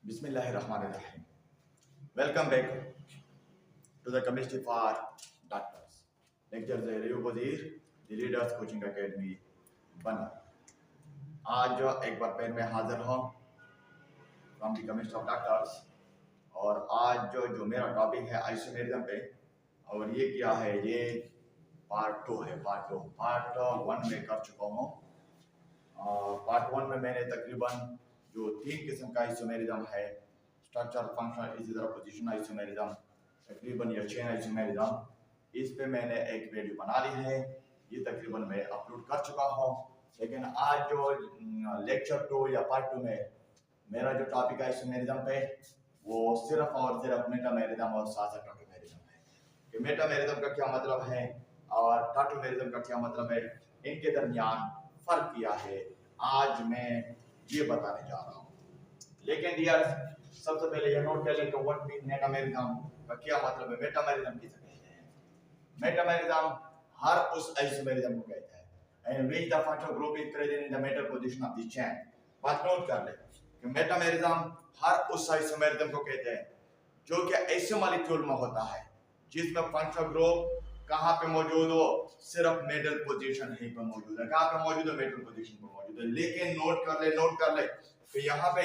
Bismillahirrahmanirrahim. Welcome back to the Chemistry for Doctors. Lecture से रेयू वजीर the leaders coaching academy बना। आज जो एक बार फिर मैं हाजिर हूँ from the chemistry of doctors और आज जो मेरा टॉपिक है आइसोमेरिज्म पे और ये क्या है, ये पार्ट 2 है। पार्ट 1 में कर चुका हूँ। पार्ट 1 में मैंने तकरीबन जो 3 किस्म का आइसोमेरिज्म है, स्ट्रक्चर, फंक्शन, इसी तरह पोजीशन आइसोमेरिज्म, तकरीबन ये 6 आइसोमेरिज्म, इस पे मैंने एक वीडियो बना ली है। ये तकरीबन मैं अपलोड कर चुका हूँ। लेकिन आज जो लेक्चर 2 या पार्ट 2 में मेरा जो टॉपिक है आइसोमेरिज्म पे, वो सिर्फ और सिर्फ मेटामेरिज्म और साथ साथ टॉटोमेरिज्म है। कि मेटामेरिज्म का क्या मतलब है और टॉटोमेरिज्म का क्या मतलब है, इनके दरमियान फर्क क्या है, आज मैं ये बताने जा रहा हूँ। लेकिन डियर, सबसे पहले ये नोट कर लें कि व्हाट मीन मेटामेरिज्म का क्या मतलब है। मेटामेरिज्म किसे कहते हैं? मेटामेरिज्म हर उस आइसोमेरिज्म को कहते हैं and which the functional group is present in the metal position of the chain. बात नोट कर लें कि मेटामेरिज्म हर उस आइसोमेरिज्म को कहते हैं जो कि ऐसे मॉलिक्यूल में होता है जिसमें फंक्शनल ग्रुप कहाँ पे मौजूद हो, सिर्फ मेटल पोजीशन ही पे मौजूद है। कहाँ पे मौजूद है? मेटल पोजीशन पे मौजूद है। लेकिन नोट कर ले कि यहाँ पे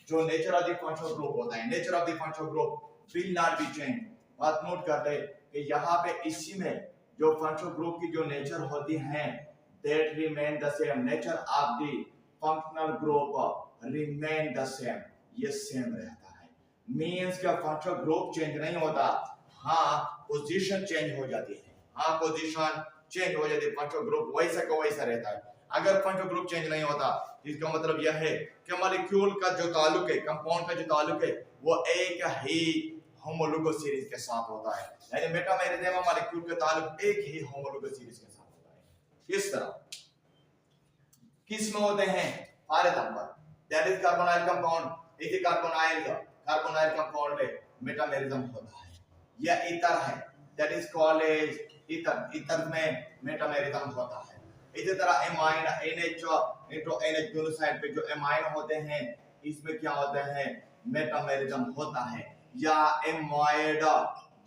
जो nature of the functional group होता है, nature of the functional group will not be change. बात नोट कर ले कि यहाँ पे इसी में जो फंक्शनल ग्रुप की जो नेचर होती है, that remain the same. Nature of the functional group remain the same, ये सेम रहता है। मींस का फंक्शनल ग्रुप चेंज नहीं होता, हाँ पोजीशन चेंज हो जाती है। हाँ पोजीशन चेंज हो जाती है, फंक्शनल ग्रुप वैसा का वैसा रहता है। अगर फंक्शनल ग्रुप चेंज नहीं होता, इसका मतलब यह है कि मॉलिक्यूल का जो ताल्लुक है, कंपाउंड का जो ताल्लुक है, वो एक ही होमोलोगस सीरीज के साथ होता है। यानी मेटामेरिज्म में मॉलिक्यूल का ताल्लुक एक ही होमोलोगस सीरीज के साथ होता है। इस तरह किस में होते हैं? For example that is carbonyl compound, इस कार्बोनाइल कंपाउंड में मेटामेरिज्म होता है। या ईथर है, that is called as ether में मेटामेरिज्म होता है। इसी तरह एमाइन, NH इंटो NH दोनों साइड पे जो एमाइन होते हैं, इसमें क्या होता है? मेटामेरिज्म होता है। या एमाइड,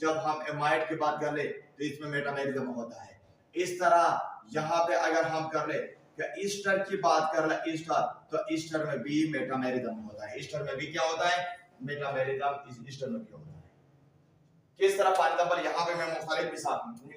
जब हम एमाइड की बात कर ले तो इसमें मेटामेरिज्म होता है। इस तरह यहाँ पे अगर हम कर ले कि ईस्टर की बात कर ले, ईस्टर, तो ईस्टर में भी मेटामेरिज्म होता है। ईस्टर में भी क्या होता है? मेटामेरिज्म इस ईस्टर में क्या होता है? किस तरह? फॉर एग्जांपल यहाँ पे मैं मुख्तलिफ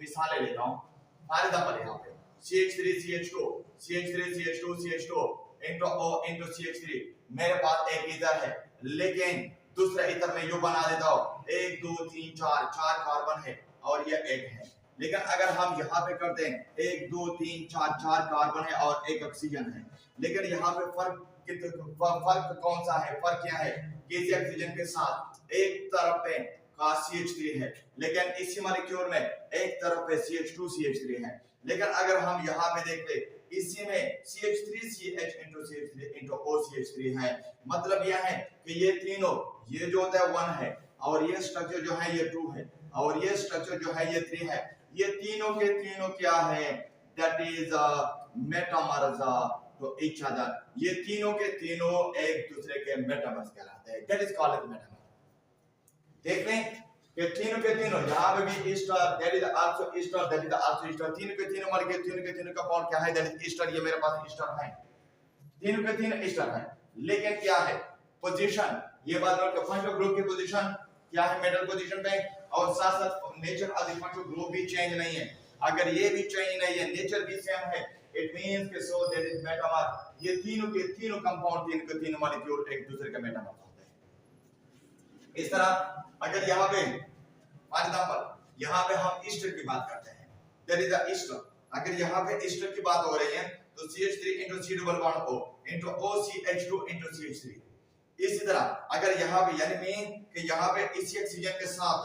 मिसालें लेता हूँ। फॉर एग्जांपल यहाँ पे CH3CH2 CH3CH2 into O into CH3, मेरे पास एक ईथर है, लेकिन दूसरे ईथर में यू बना देता हूँ 1 2 3 4 कार्बन है और ये एक है। लेकिन अगर हम यहाँ पे करते हैं 1 2 3 4 कार्बन है और एक ऑक्सीजन है, लेकिन यहाँ पे फर्क कौन सा है? फर्क क्या है? किसी ऑक्सीजन के साथ एक तरफ पे का CH3 है, लेकिन इसी मॉलिक्यूल में एक तरफ पे CH2CH3 है। लेकिन अगर हम यहाँ पे देख ले, इसी में CH3CH इंटो OCH3 है। मतलब यह है कि ये तीनों, ये जो होता है 1 है और ये स्ट्रक्चर जो है ये 2 है और ये स्ट्रक्चर जो है ये 3 है। ये तीनों के तीनों क्या है? That is metamers to each other. ये तीनों के तीनों एक दूसरे के मेटामर्स कहलाते हैं। That is called metamers. देख लें कि तीनों के तीनों यहाँ पे भी Easter, that is also Easter, that is also Easter. तीनों के तीनों मॉलिक्यूल, तीनों के तीनों कंपाउंड क्या है? That is Easter. ये मेरे पास ईस्टर है, तीनों के तीनों ईस्टर है। लेकिन क्या है? पोजीशन, ये बात नोट कर, फंक्शनल ग्रुप की पोजीशन क्या है? मेटल पोजीशन पे, और साथ साथ nature of the functional group भी चेंज नहीं है। अगर ये भी चेंज नहीं है, नेचर भी सेम है, इट मींस कि सो दैट इज मेटामर। ये तीनों के तीनों कंपाउंड, तीनों के तीनों मॉलिक्यूल एक दूसरे के मेटामर होते हैं। इस तरह अगर यहाँ पे फॉर एग्जांपल यहाँ पे हम ईस्टर की बात करते हैं, दैट इज द ईस्टर। अगर यहाँ पे ईस्टर की बात हो रही है तो CH3 into C double bond O into OCH2 into CH3। इसी तरह अगर यहाँ पे यानी मीन कि यहाँ पे इसी ऑक्सीजन के साथ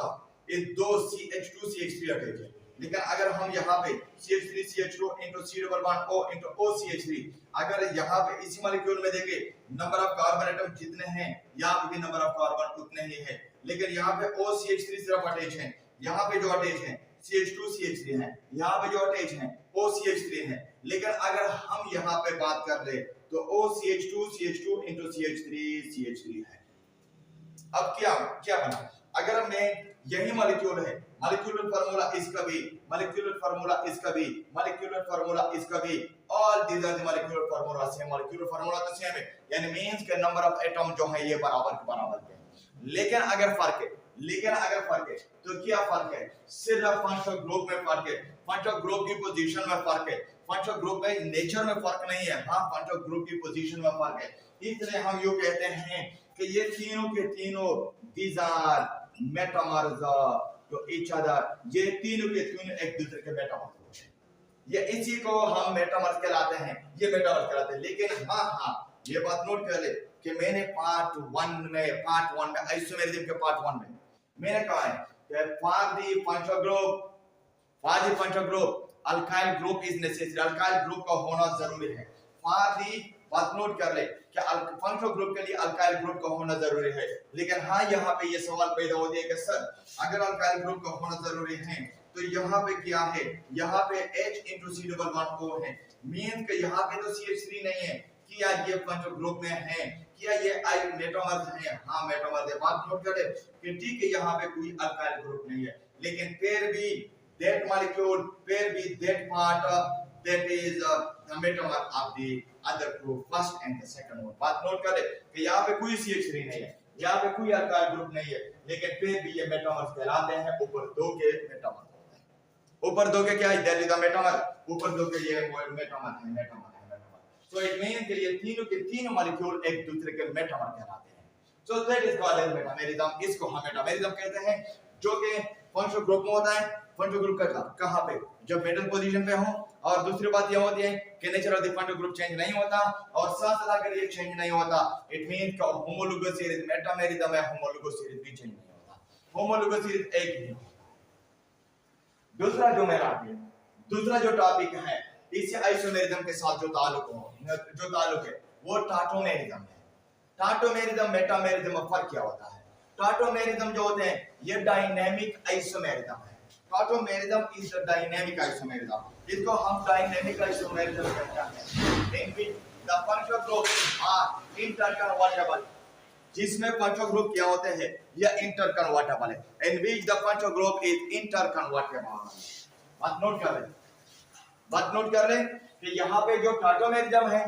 ये दो CH2 CH3 अटैच है, लेकिन अगर हम यहाँ पे CH3 CH2 into C double bond O into OCH3, अगर यहाँ पे इसी मॉलिक्यूल में देखें नंबर ऑफ कार्बन एटम जितने हैं, यहाँ पे भी नंबर ऑफ कार्बन उतने ही है, लेकिन यहाँ पे OCH3 सिर्फ अटैच है। यहाँ पे जो अटैच है CH2 CH3 है, यहाँ पे जो अटैच है OCH3 है। लेकिन अगर हम यहाँ पे बात कर ले तो OCH2 CH2 into CH3 CH3 है। अब क्या क्या बना, अगर हमने यही मॉलिक्यूल है, मॉलिक्यूलर फार्मूला इसका भी, मॉलिक्यूलर फार्मूला इसका भी, मॉलिक्यूलर फार्मूला इसका भी, all these are the molecular formula same, molecular formula तो सेम है, यानी मींस के नंबर ऑफ एटम जो है ये बराबर के बराबर है। लेकिन अगर फर्क है, तो क्या फर्क है, सिर्फ फंक्शनल ग्रुप में फर्क है, फंक्शनल ग्रुप की पोजीशन में फर्क है, फंक्शनल ग्रुप में नेचर में फर्क नहीं है, हाँ फंक्शनल ग्रुप की पोजीशन में फर्क है। इसलिए हम यूं कहते हैं कि ये तीनों के तीनों these are metamers to each other, ये तीनों के तीनों एक दूसरे के मेटामर्स हैं, ये इसी को हम मेटामर्स कहलाते हैं, ये मेटामर्स कहलाते हैं। लेकिन हाँ ये बात नोट कर ले कि मैंने पार्ट 1 में आइसोमेरिज्म के पार्ट 1 में मैंने कहा है कि for the functional group alkyl group is necessary, alkyl group का होना जरूरी है। फॉर द बात नोट कर ले कि फंक्शनल ग्रुप के लिए अल्काइल ग्रुप का होना जरूरी है। लेकिन हाँ यहाँ पे ये सवाल पैदा होता है कि सर अगर अल्काइल ग्रुप का होना जरूरी है तो यहाँ पे क्या है, यहाँ पे H*C*O है, मीन के यहाँ पे तो CH3 नहीं है, क्या ये फंक्शनल ग्रुप में है, क्या ये मेटामर्स है, हाँ मेटामर्स है। बात नोट कर ले कि ठीक है यहाँ पे कोई अल्काइल ग्रुप नहीं है, लेकिन फिर भी that molecule, फिर भी that part that is the metamer of the other group, first and the second one। बात नोट कर ले कि यहाँ पे कोई CH3 नहीं है, यहाँ पे कोई अल्काइल ग्रुप नहीं है, लेकिन फिर भी ये मेटामर्स कहलाते हैं। ऊपर दो के मेटामर होते हैं, ऊपर दो के क्या है, दैट इज द मेटामर, ऊपर दो के ये मेटामर है। So it means कि ये तीनों के तीनों मॉलिक्यूल एक दूसरे के मेटामर कहलाते हैं। So that is called as metamerism, इसको हम मेटामेरिज्म कहते हैं, जो कि फंक्शनल ग्रुप में होता है। फंक्शनल ग्रुप का कहां पे, जब मिडिल पोजीशन पे हो, और दूसरी बात ये होती है कि nature of the functional group change नहीं होता, और साथ साथ अगर ये चेंज नहीं होता इट मींस कि होमोलोगस सीरीज मेटामेरिज्म है, होमोलोगस सीरीज भी चेंज नहीं होता, होमोलोगस सीरीज एक ही होता। दूसरा जो टॉपिक है इस आइसोमेरिज्म के साथ जो ताल्लुक है वो टाटोमेरिज्म है। टाटोमेरिज्म मेटामेरिज्म में फर्क क्या होता है? टाटोमेरिज्म जो होते हैं ये डायनेमिक आइसोमेरिज्म है। Tautomerism is the dynamic isomerism, इसको हम डायनेमिक आइसोमेरिज्म कहते हैं। In which the functional group are interconvertible, जिसमें फंक्शनल ग्रुप क्या होते हैं, ये इंटरकन्वर्टेबल है। In which the functional group is interconvertible. बात नोट कर ले कि यहाँ पे जो टाटोमेरिज्म है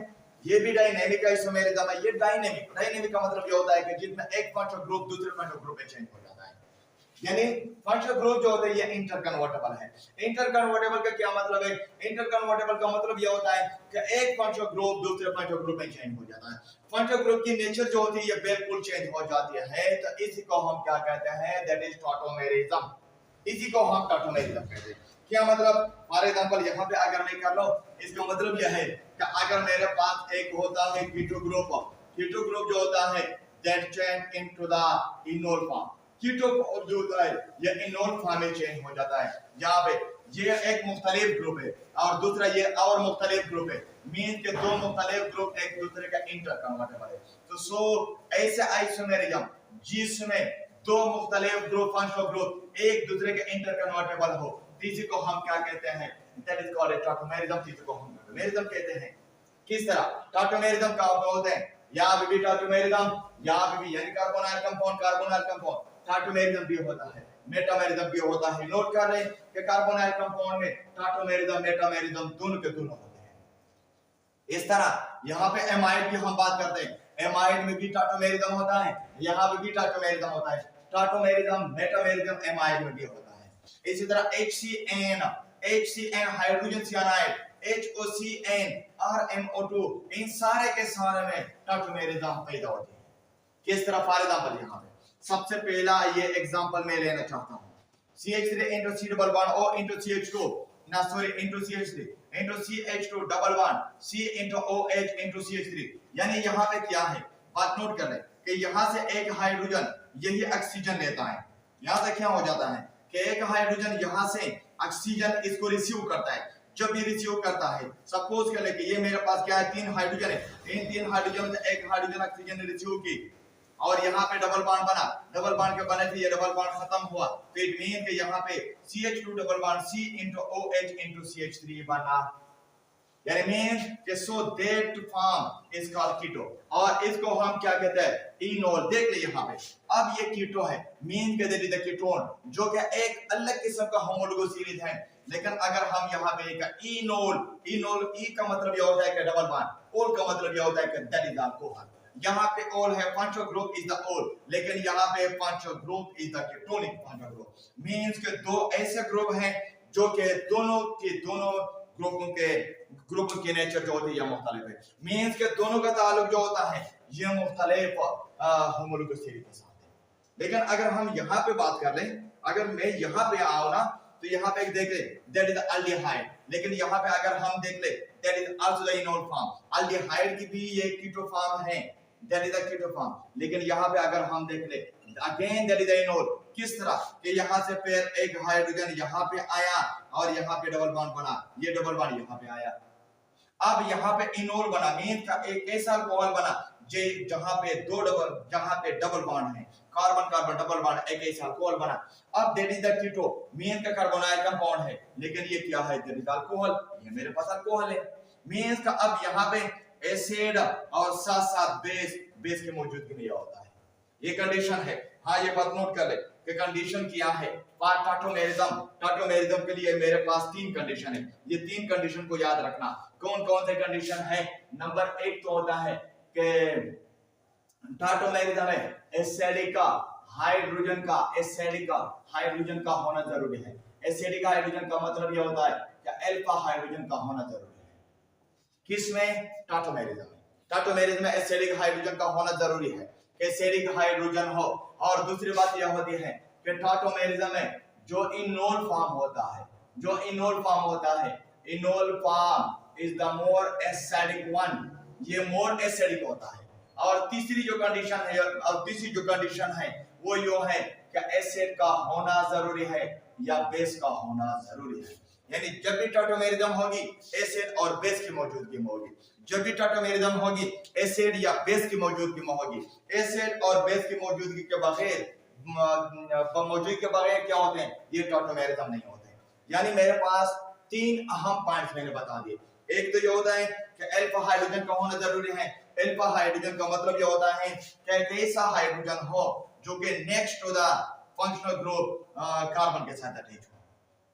ये भी डायनेमिक आइसोमेरिज्म है। ये डायनेमिक का मतलब ये होता है कि जिसमें एक फंक्शनल ग्रुप दूसरे फंक्शनल ग्रुप में चेंज हो जाता है, यानी फंक्शनल ग्रुप जो होता है ये इंटरकन्वर्टेबल है। इंटरकन्वर्टेबल का क्या मतलब है? इंटरकन्वर्टेबल का मतलब ये होता है कि एक फंक्शनल ग्रुप दूसरे फंक्शनल ग्रुप में चेंज हो जाता है। फंक्शनल ग्रुप की नेचर जो होती है ये बिल्कुल चेंज हो जाती है, तो इसी को हम क्या कहते हैं, दैट इज टाटोमेरिज्म। इसी को हम टाटोमेरिज्म कहते हैं। क्या मतलब? फॉर एग्जांपल यहाँ पे अगर मैं कर लो, इसका मतलब यह है कि अगर मेरे पास एक होता है कीटो ग्रुप जो होता है that change into the enol form, keto जो होता है ये इनोल फॉर्म में चेंज हो जाता है। यहाँ पे ये एक मुख्तलिफ ग्रुप है और दूसरा ये और मुख्तलिफ ग्रुप है, मीन के दो मुख्तलिफ ग्रुप एक दूसरे का इंटरकन्वर्टेबल है। तो सो ऐसे आइसोमेरिज्म जिसमें दो मुख्तलिफ ग्रुप फंक्शनल ग्रुप एक दूसरे के इंटरकन्वर्टेबल हो, इसी को हम क्या कहते हैं, दैट इज कॉल्ड टाटोमेरिज्म। इसी को हम टाटोमेरिज्म कहते हैं। किस तरह टाटोमेरिज्म का होते हैं, यहाँ भी टाटोमेरिज्म, यहाँ भी यानी कार्बोनाइल कंपाउंड टाटोमेरिज्म भी होता है, मेटामेरिज्म भी होता है। नोट कर रहे हैं कि कार्बोनाइल कंपाउंड में टाटोमेरिज्म मेटामेरिज्म दोनों के दोनों होते हैं। इस तरह यहाँ पे एमाइड की हम बात करते हैं, एमाइड में भी टाटोमेरिज्म होता है, यहाँ पे भी टाटोमेरिज्म होता है। टाटोमेरिज्म मेटामेरिज्म एमाइड में भी होता है। इसी तरह HCN hydrogen cyanide, HOCN RMO2, इन सारे के सारे में टाटोमेरिज्म पैदा होती है। किस तरह? फॉर एग्जांपल यहाँ पे सबसे पहला ये एग्जांपल मैं लेना चाहता हूँ, CH3 into C double bond O into CH2 ना sorry into CH3 into CH2 double bond C into OH into CH3, यानी यहाँ पे क्या है, बात नोट कर ले कि यहाँ से एक हाइड्रोजन यही ऑक्सीजन लेता है, यहाँ से क्या हो जाता है कि एक हाइड्रोजन यहाँ से ऑक्सीजन इसको रिसीव करता है। जब ये रिसीव करता है, सपोज कर ले कि ये मेरे पास क्या है, 3 हाइड्रोजन है, इन 3 हाइड्रोजन से एक हाइड्रोजन ऑक्सीजन ने रिसीव की और यहाँ पे डबल बॉन्ड बना, डबल बॉन्ड के बने थे ये डबल बॉन्ड खत्म हुआ, तो इट मीन कि यहाँ पे CH2 double bond C into OH into CH3 बना। यानी मीन्स कि so that form is called keto, और इसको हम क्या कहते हैं इनोल। देख ले यहाँ पे, अब ये कीटो है, मीन के दैट इज द कीटोन, जो कि एक अलग किस्म का होमोलोगस सीरीज है। लेकिन अगर हम यहाँ पे एक इनोल, इनोल ई का मतलब ये होता है कि डबल बॉन्ड, ओल का मतलब ये होता है कि दैट इज अल्कोहल। यहाँ पे ओल है, फंक्शनल ग्रुप इज द ओल, लेकिन यहाँ पे functional group is the ketonic functional group. Means के दो ऐसे ग्रुप हैं जो कि दोनों के दोनों ग्रुप के नेचर जो होती है मुख्तलिफ है। मींस के दोनों का ताल्लुक जो होता है ये मुख्तलिफ होमोलोगस सीरीज के साथ है। लेकिन अगर हम यहाँ पे बात कर लें, अगर मैं यहाँ पे आऊँ ना, तो यहाँ पे देख ले दैट इज अल्डिहाइड, लेकिन यहाँ पे अगर हम देख ले that is also the enol form. Aldehyde की भी ये कीटो फॉर्म है, that is the keto form. लेकिन यहाँ पे अगर हम देख ले again that is the enol, किस तरह कि यहाँ से फिर एक हाइड्रोजन यहाँ पे आया और यहाँ पे डबल बॉन्ड बना, ये डबल बॉन्ड यहाँ पे आया, अब यहाँ पे इनोल बना, मीन का एक ऐसा अल्कोहल बना जहाँ पे जहाँ पे डबल बॉन्ड है, कार्बन कार्बन डबल बॉन्ड, एक ऐसा अल्कोहल बना। अब that is the keto, mean का कार्बोनाइल कंपाउंड है, लेकिन ये क्या है दैट इज अल्कोहल, ये मेरे पास अल्कोहल है। मीन का अब यहाँ पे एसिड और साथ साथ बेस की मौजूदगी में होता है, ये कंडीशन है। हाँ ये बात नोट कर ले कि कंडीशन क्या है टाटोमेरिज्म के लिए मेरे पास 3 कंडीशन है। ये 3 कंडीशन को याद रखना। कौन कौन से कंडीशन है? नंबर 1 तो होता है कि टाटोमेरिज्म में एसिडिक हाइड्रोजन का होना जरूरी है। एसिडिक हाइड्रोजन का मतलब ये होता है कि अल्फा हाइड्रोजन का होना जरूरी है। किसमें? टाटोमेरिज्म में। टाटोमेरिज्म में एसिडिक हाइड्रोजन का होना जरूरी है, एसिडिक हाइड्रोजन हो। और दूसरी बात यह होती है कि टाटोमेरिज्म में जो इनोल फॉर्म होता है, enol form is the more acidic one, ये मोर एसिडिक होता है। और तीसरी जो कंडीशन है वो यो है कि एसिड का होना जरूरी है या बेस का होना जरूरी है। यानी जब भी टाटोमेरिज्म होगी एसिड और बेस की मौजूदगी में होगी, जब भी टाटोमेरिज्म होगी एसिड या बेस की मौजूदगी में होगी। एसिड और बेस की मौजूदगी के बगैर क्या होते हैं? ये टाटोमेरिज्म नहीं होते। यानी मेरे पास 3 अहम पॉइंट्स मैंने बता दिए। एक तो ये होता है कि अल्फा हाइड्रोजन का होना जरूरी है। अल्फा हाइड्रोजन का मतलब ये होता है कि एक ऐसा हाइड्रोजन हो जो कि next to the functional group carbon के साथ अटैच हो,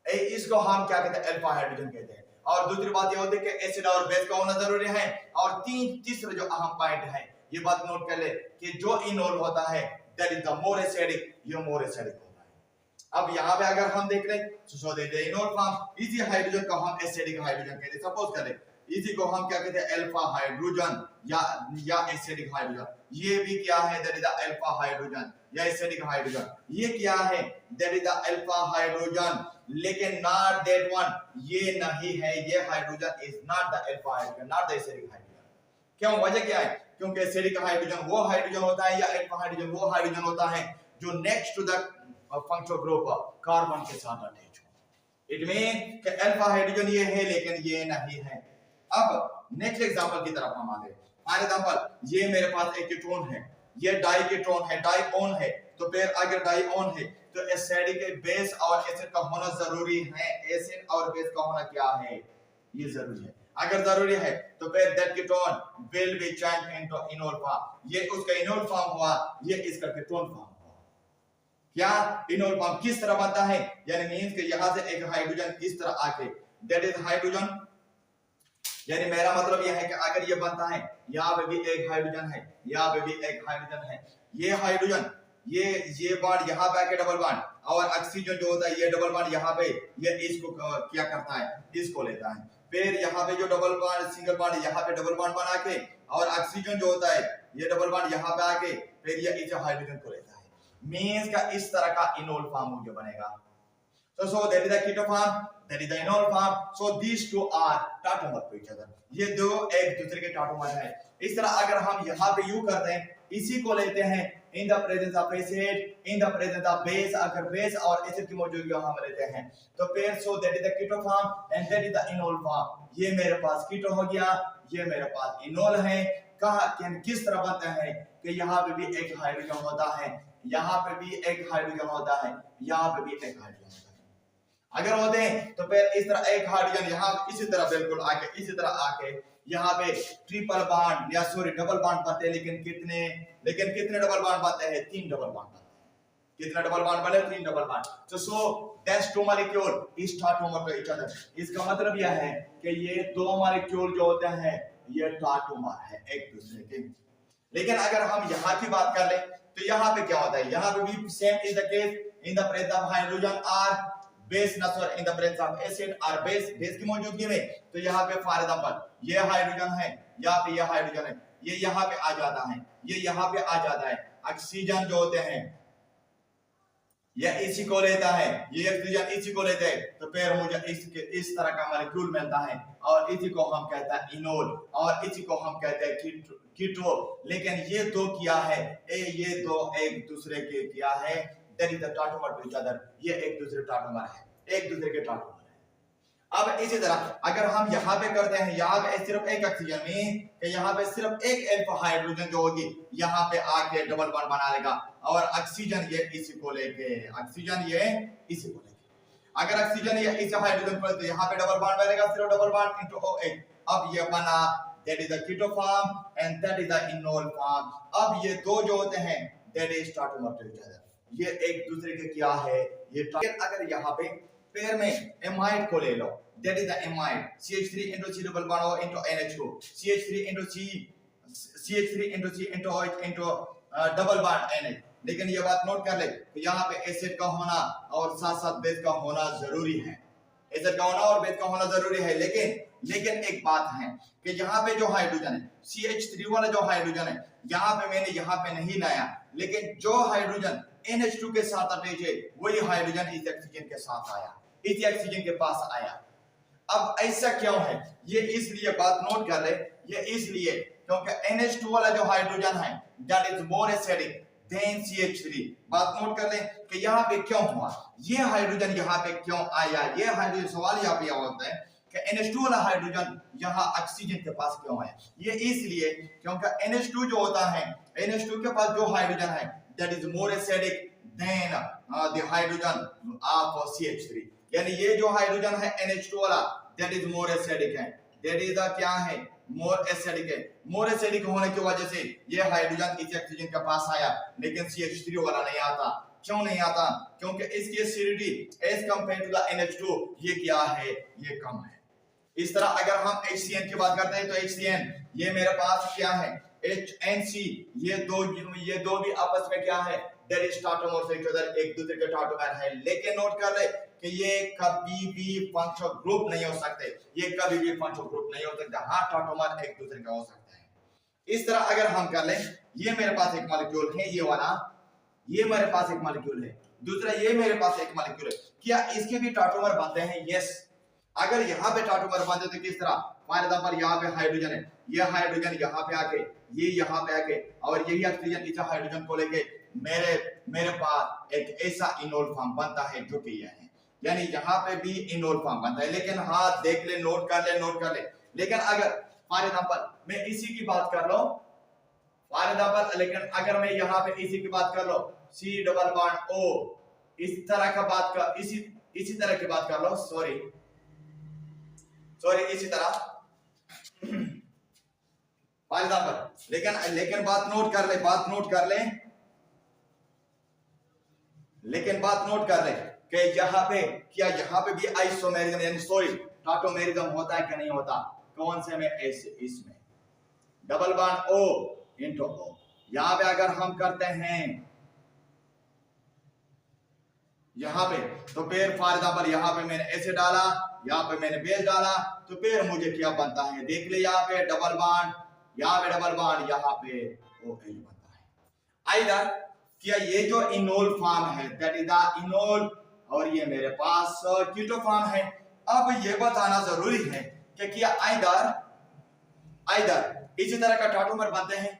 इसको हम क्या कहते हैं? अल्फा हाइड्रोजन कहते हैं। और दूसरी बात ये होती है कि एसिड और बेस का होना जरूरी है। और तीसरा जो अहम पॉइंट है, ये बात नोट कर ले कि जो इनोल होता है that is the more acidic, ये मोर एसिडिक होता है। अब यहाँ पे अगर हम देख लें सो दे इनोल फॉर्म इजी हाइड्रोजन को हम एसिडिक हाइड्रोजन कहते हैं। सपोज करें इसी को हम क्या कहते हैं? अल्फा हाइड्रोजन या एसिडिक हाइड्रोजन। ये भी क्या है? That is the alpha hydrogen या एसिडिक हाइड्रोजन। ये क्या है? That is the alpha hydrogen, लेकिन नॉट दैट वन, ये नहीं है। ये hydrogen is not the alpha hydrogen, not the acidic hydrogen. क्यों? वजह क्या है? क्योंकि एसिडिक हाइड्रोजन वो हाइड्रोजन होता है या अल्फा हाइड्रोजन वो हाइड्रोजन होता है जो next to the functional group carbon के साथ अटैच हो। इट मीन कि अल्फा हाइड्रोजन ये है लेकिन ये नहीं है। अब नेक्स्ट एग्जांपल की तरफ हम आते हैं। फॉर एग्जांपल ये मेरे पास एक कीटोन है, ये डाइकीटोन है, डाइओन है। तो फिर अगर डाइओन है तो एसिडिक बेस और एसिड का होना जरूरी है। एसिड और बेस का होना क्या है? ये जरूरी है। अगर जरूरी है तो फिर that ketone will be changed into enol form. ये उसका इनोल फॉर्म हुआ, ये इसका कीटोन फॉर्म हुआ। क्या इनोल फॉर्म किस तरह बनता है? यानी मींस कि यहां से एक हाइड्रोजन इस तरह आके दैट इज हाइड्रोजन, यानी मेरा मतलब यह है कि अगर ये बनता है यहाँ पे भी एक हाइड्रोजन है, यहाँ पे भी एक हाइड्रोजन है, ये हाइड्रोजन ये बॉन्ड यहाँ पे आके डबल बॉन्ड, और ऑक्सीजन जो होता है ये डबल बॉन्ड यहाँ पे ये इसको क्या करता है? इसको लेता है। फिर यहाँ पे जो डबल बॉन्ड सिंगल बॉन्ड यहाँ पे डबल बॉन्ड बना के, और ऑक्सीजन जो होता है ये डबल बॉन्ड यहाँ पे आके फिर ये इस हाइड्रोजन को लेता है। मींस का इस तरह का इनोल फॉर्म मुझे बनेगा। So that is the keto form, that is the enol form. So these two are tautomers to each other. ये दो एक दूसरे के tautomers हैं। इस तरह अगर हम यहाँ पे यू करते हैं, इसी को लेते हैं in the presence of acid, in the presence of base, अगर base और acid की मौजूदगी हम लेते हैं तो फिर so that is the keto form and that is the enol form. ये मेरे पास keto हो गया, ये मेरे पास enol है। कहा किस तरह बनता है कि यहाँ पे भी एक हाइड्रोजन होता है, यहाँ पे भी एक हाइड्रोजन होता है, यहाँ पे भी एक हाइड्रोजन होता है। अगर होते हैं तो फिर इस तरह एक हाइड्रोजन यहाँ इसी तरह बिल्कुल आके इसी तरह आके यहाँ पे ट्रिपल बॉन्ड या सॉरी डबल बॉन्ड बनते हैं, लेकिन कितने डबल बॉन्ड बनते हैं? 3 डबल बॉन्ड बनते हैं। कितने डबल बॉन्ड बने? 3 double bond. So that's two molecule is tautomer to each other. इसका मतलब यह है कि ये दो मॉलिक्यूल जो होते हैं ये टाटोमर है एक दूसरे के। लेकिन अगर हम यहाँ की बात कर ले तो यहाँ पे क्या होता है? यहाँ पे भी same is the case in the presence of hydrogen और बेस नसर in the presence of acid और बेस की मौजूदगी में। तो यहाँ पे फॉर एग्जांपल ये हाइड्रोजन है, यहाँ पे ये हाइड्रोजन है, ये यहाँ पे आ जाता है, ये यहाँ पे आ जाता है। ऑक्सीजन जो होते हैं ये इसी को लेता है, ये ऑक्सीजन इसी को लेते हैं, तो फिर मुझे इस तरह का मॉलिक्यूल मिलता है और इसी को हम कहते हैं इनोल और इसी को हम कहते हैं कीटो। लेकिन ये दो क्या है? ये दो एक दूसरे के क्या है? That is the tautomer to each other. ये एक दूसरे टाटोमर है, एक दूसरे के टाटोमर है। अब इसी तरह अगर हम यहाँ पे करते हैं, यहाँ पे सिर्फ एक ऑक्सीजन में कि यहाँ पे सिर्फ एक अल्फा हाइड्रोजन जो होगी यहाँ पे आके डबल बॉन्ड बना लेगा और ऑक्सीजन ये इसी को लेके अगर ऑक्सीजन ये इस हाइड्रोजन पर तो यहाँ पे डबल बॉन्ड बनेगा, सिर्फ डबल बॉन्ड इनटू OH। अब ये बना that is the keto form and that is the enol form. अब ये दो जो होते हैं that is tautomer to each other, ये एक दूसरे के क्या है? ये अगर यहाँ पे पेयर में एमाइड को ले लो, that is the amide CH3 into C double bond O into NH2, CH3 into C into OH into double bond NH। लेकिन ये बात नोट कर ले कि यहाँ पे एसिड का होना और साथ साथ बेस का होना जरूरी है, एसिड का होना और बेस का होना जरूरी है। लेकिन एक बात है कि यहाँ पे जो हाइड्रोजन है CH3 वाला जो हाइड्रोजन है यहाँ पे मैंने यहाँ पे नहीं लाया, लेकिन जो हाइड्रोजन NH2 के साथ अटैच है वही हाइड्रोजन इस ऑक्सीजन के साथ आया, इस ऑक्सीजन के पास आया। अब ऐसा क्यों है? ये इसलिए बात नोट कर ले, ये इसलिए क्योंकि NH2 वाला जो हाइड्रोजन है that is more acidic then CH3। बात नोट कर ले कि यहाँ पे क्यों हुआ, ये हाइड्रोजन यहाँ पे क्यों आया। ये हाइड्रोजन सवाल यहाँ पे होता है कि NH2 वाला हाइड्रोजन यहाँ ऑक्सीजन के पास क्यों आया। ये इसलिए क्योंकि NH2 जो होता है, NH2 के पास जो हाइड्रोजन है that is more acidic then the hydrogen of CH3। यानी ये जो हाइड्रोजन है NH2 वाला दैट इज मोर एसिडिक है, दैट इज क्या है? मोर एसिडिक है। मोर एसिडिक होने की वजह से ये हाइड्रोजन इस ऑक्सीजन के पास आया, लेकिन CH3 वाला नहीं आता। क्यों नहीं आता? क्योंकि इसकी acidity as compare to the NH2 ये क्या है? ये कम है। इस तरह अगर हम HCN की बात करते हैं तो HCN ये मेरे पास क्या है? HNC। ये दो भी आपस में क्या है? That is tautomer to each other, एक दूसरे के टाटोमर है। लेकिन नोट कर ले कि ये कभी भी फंक्शनल ग्रुप नहीं हो सकते, ये कभी भी फंक्शनल ग्रुप नहीं हो सकते। हाँ टाटोमर एक दूसरे का हो सकता है। इस तरह अगर हम कर ले, ये मेरे पास एक मॉलिक्यूल है, ये वाला ये मेरे पास एक मॉलिक्यूल है, दूसरा ये मेरे पास एक मॉलिक्यूल है। क्या इसके भी टाटोमर बनते हैं? यस। अगर यहाँ पे टाटोमर बनते तो किस तरह? फॉर एग्जांपल यहाँ पे हाइड्रोजन है, ये हाइड्रोजन यहाँ पे आके, ये यहाँ पे आके और यही ऑक्सीजन इस हाइड्रोजन को लेके मेरे पास एक ऐसा इनोल फॉर्म बनता है जो कि यह है। यानी यहाँ पे भी इनोल फॉर्म बनता है। लेकिन हाँ देख ले, नोट कर ले। लेकिन अगर फॉर एग्जांपल मैं इसी की बात कर लो, फॉर एग्जांपल लेकिन अगर मैं यहाँ पे इसी की बात कर लो C डबल बॉन्ड O, इस तरह का बात कर इसी तरह की बात कर लो, सॉरी इसी तरह फॉर एग्जांपल। लेकिन बात नोट कर ले कि यहाँ पे क्या यहाँ पे भी आइसोमेरिज्म यानी सॉरी टाटोमेरिज्म होता है कि नहीं होता? कौन से में? ऐसे इसमें double bond O into O। यहाँ पे अगर हम करते हैं यहाँ पे तो फिर फॉर एग्जांपल यहाँ पे मैंने एसिड डाला, यहाँ पे मैंने बेस डाला, तो फिर मुझे क्या बनता है? देख ले यहाँ पे डबल बॉन्ड, यहाँ पे डबल बॉन्ड, यहाँ पे OH बनता है। आइदर क्या ये जो इनोल फॉर्म है दैट इज द इनोल और ये मेरे पास कीटो फॉर्म है। अब ये बताना जरूरी है कि क्या आइदर इसी तरह का टाटोमर बनते हैं,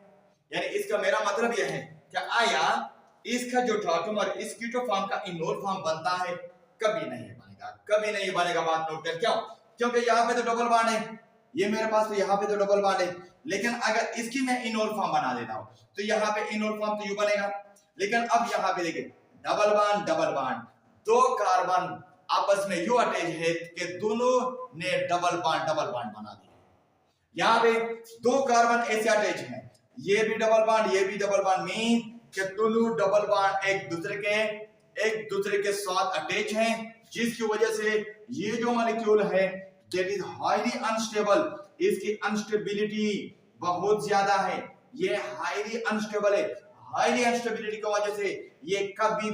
यानी इसका मेरा मतलब यह है कि आया इसका जो टाटोमर इस कीटो फॉर्म का इनोल फॉर्म बनता है? कभी नहीं बनेगा। बात नोट कर, क्यों? क्योंकि यहाँ पे तो डबल बॉन्ड है, ये मेरे पास तो यहाँ पे तो डबल बॉन्ड है। लेकिन अगर इसकी मैं इनोल फॉर्म बना देता हूं तो यहाँ पे इनोल फॉर्म तो यू बनेगा। लेकिन अब यहाँ पे देखिए डबल बॉन्ड, दो कार्बन आपस में यू अटैच है कि दोनों ने डबल बॉन्ड बना दिया। यहाँ पे दो कार्बन ऐसे अटैच हैं, ये भी डबल बॉन्ड ये भी डबल बॉन्ड, मीन कि दोनों डबल बॉन्ड एक दूसरे के साथ अटैच हैं, जिसकी वजह से ये जो मॉलिक्यूल है दैट इज हाईली अनस्टेबल, इसकी अनस्टेबिलिटी बहुत ज्यादा है, ये हाईली अनस्टेबल है। हाईली अनस्टेबिलिटी की वजह से ये कभी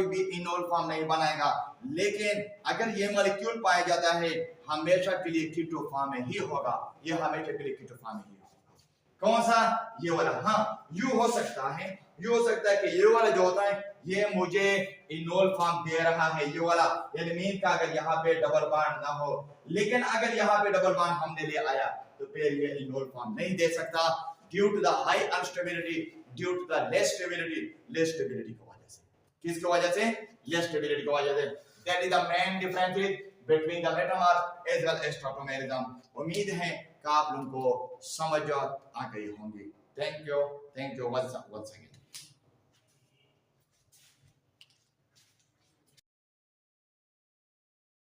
भी इनोल फॉर्म नहीं बनाएगा। लेकिन अगर ये मॉलिक्यूल पाया जाता है हमेशा के लिए कीटो फॉर्म में ही होगा, ये हमेशा के लिए कीटो फॉर्म में ही होगा। कौन सा? ये वाला। हाँ, यू हो सकता है कि ये वाला जो होता है ये मुझे इनोल फॉर्म दे रहा है, ये वाला, यानी मीन का अगर यहाँ पे डबल बॉन्ड ना हो, लेकिन अगर यहाँ पे डबल बॉन्ड हमने ले आया तो फिर ये इनोल फॉर्म नहीं दे सकता, due to the high instability, due to the less stability की वजह से। किसकी वजह से? लेस स्टेबिलिटी की वजह से। That is the main difference between the metamorph as well as tautomerism. उम्मीद है कि आप लोगों को समझ आ गई होंगी। Thank you once again।